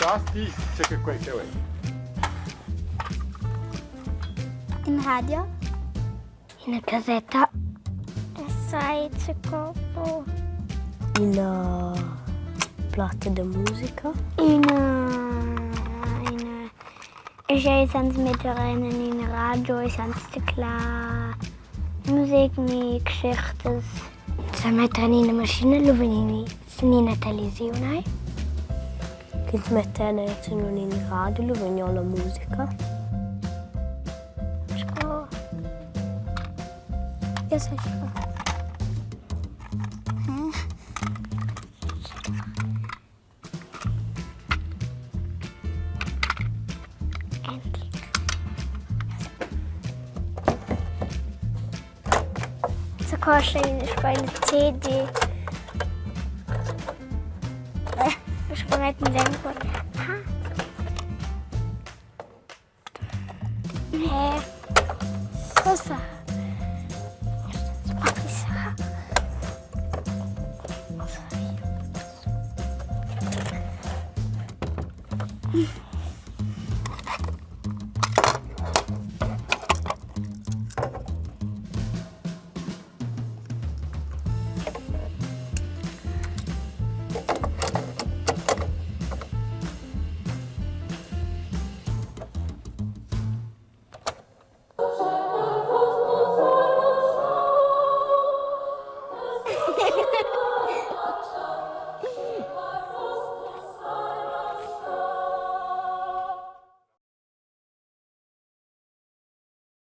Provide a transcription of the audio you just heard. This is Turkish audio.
tasti, c'è che vuoi? In radio. In casetta. Sai, c'è copo. In platte de musica. Ich sans mitrennen in radio, ich sans klar. Musik mit Geschichten. Se mettere in macchina lo venini, se in televisione. Che si mette in radio, lo veniamo la musica. Scuola. Io so scuola. Coxa e espelho de CD. Os coletes me devem pôr. É. Coça.